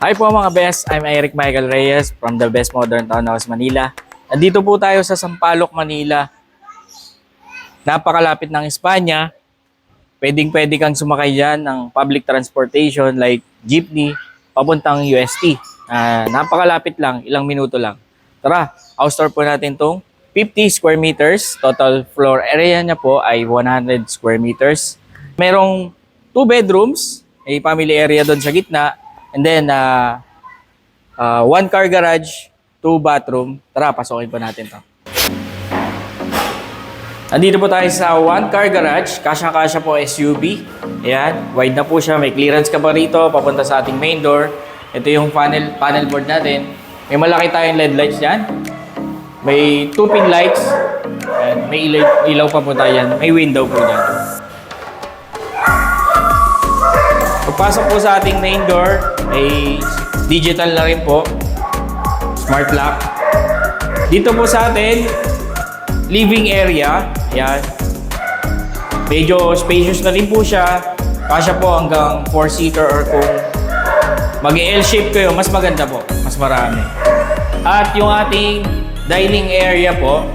Hi po mga best, I'm Eric Michael Reyes from the Best Modern Townhouse, Manila. Nandito po tayo sa Sampaloc, Manila. Napakalapit ng Espanya. Pwedeng-pwede kang sumakay dyan ng public transportation like jeepney, papuntang UST. Napakalapit lang, ilang minuto lang. Tara, house tour po natin tong 50 square meters. Total floor area niya po ay 100 square meters. Merong 2 bedrooms, may family area doon sa gitna. And then, 1 car garage, 2 bathroom. Tara, pasokin po natin to. Andito po tayo sa 1 car garage. Kasya-kasya po SUV. Ayan, wide na po siya. May clearance ka pa rito, papunta sa ating main door. Ito yung panel board natin. May malaki tayong LED lights dyan. May 2-pin lights. And may ilaw pa po tayo dyan. May window po dyan. Pagpasok po sa ating main door, ay digital na rin po. Smart lock. Dito po sa atin, living area. Ayan. Medyo spacious na rin po siya. Kasya po hanggang 4-seater or kung mag-L-shape kayo, mas maganda po. Mas marami. At yung ating dining area po,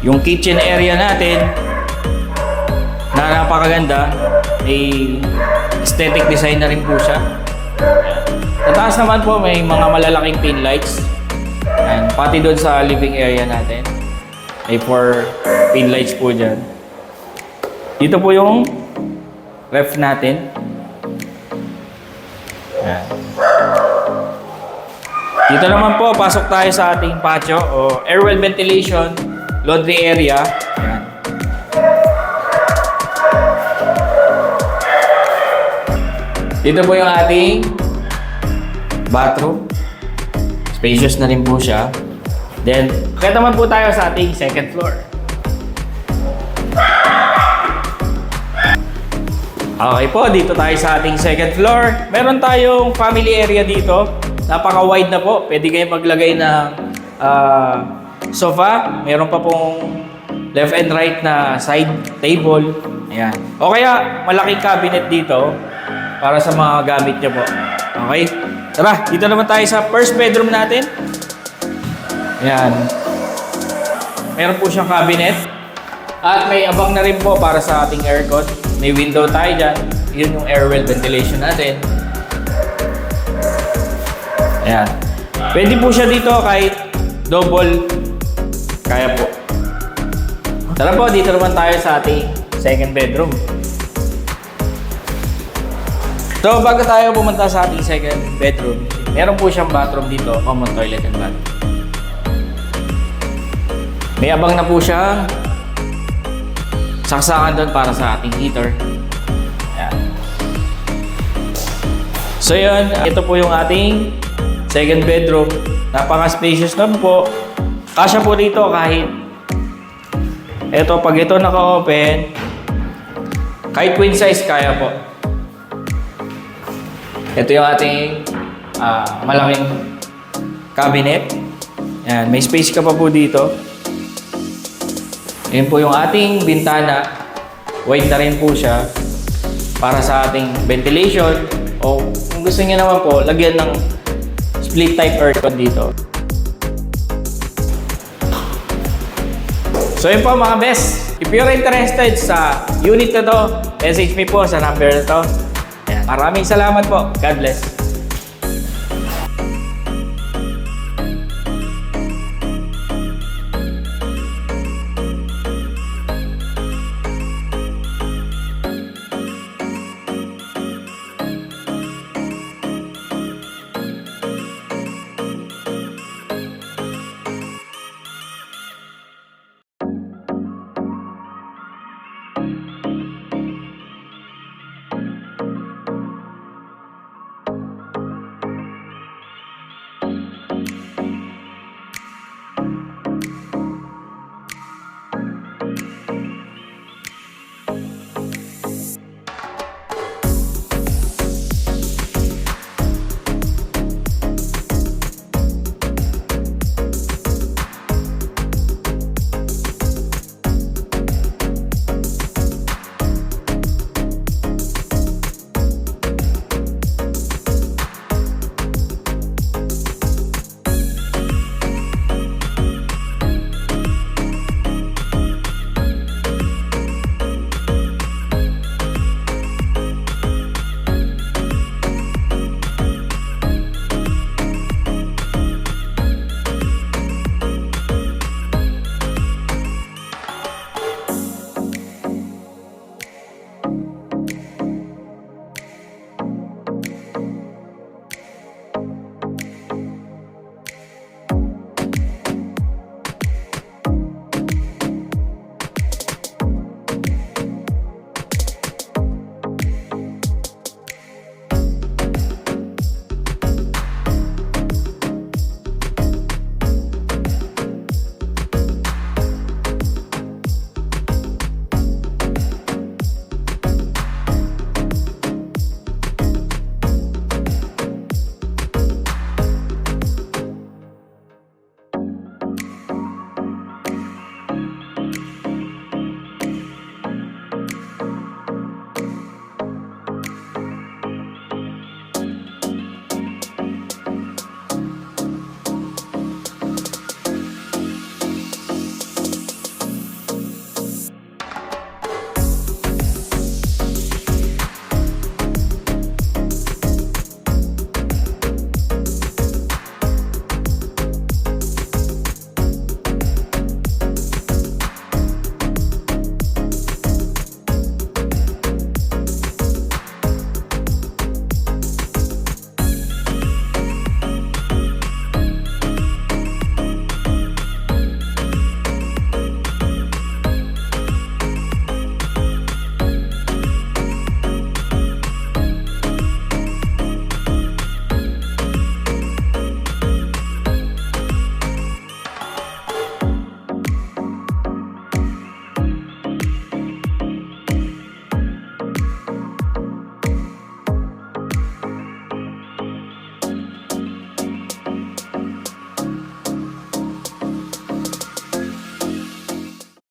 yung kitchen area natin, na napakaganda. May aesthetic design na rin po siya. Sa taas naman po may mga malalaking pin lights. And pati doon sa living area natin. May 4 pin lights po dyan. Dito po yung ref natin. Ayan. Dito naman po, pasok tayo sa ating patio o air well ventilation, laundry area. Ayan. Dito po yung ating bathroom. Spacious na rin po siya. Then, kaya naman po tayo sa ating second floor. Okay po, dito tayo sa ating second floor. Meron tayong family area dito. Napaka-wide na po. Pwede kayo maglagay ng sofa. Meron pa pong left and right na side table. Ayan. O kaya, malaking cabinet dito para sa mga gamit nyo po. Okay? Tara, dito naman tayo sa first bedroom natin. Ayan. Meron po siyang cabinet. At may abang na rin po para sa ating aircon. May window tayo dyan. Yun yung air well ventilation natin. Ayan. Pwede po siya dito kahit double. Kaya po. Tara po, dito naman tayo sa ating second bedroom. So, bago tayo pumunta sa ating second bedroom, meron po siyang bathroom dito, common toilet and bathroom. May abang na po siyang saksakan doon para sa ating heater. Ayan. So yun, ito po yung ating second bedroom. Napaka-spacious naman po. Kasya po dito kahit ito, pag ito naka-open, kahit queen size kaya po. Ito yung ating malaking cabinet. Ayan, may space ka pa po dito. Ayan po yung ating bintana. Wide na rin po siya para sa ating ventilation. O kung gusto niyo naman po, lagyan ng split type aircon dito. So yun po mga best. If you're interested sa unit na to, message me po sa number na to. Maraming salamat po. God bless.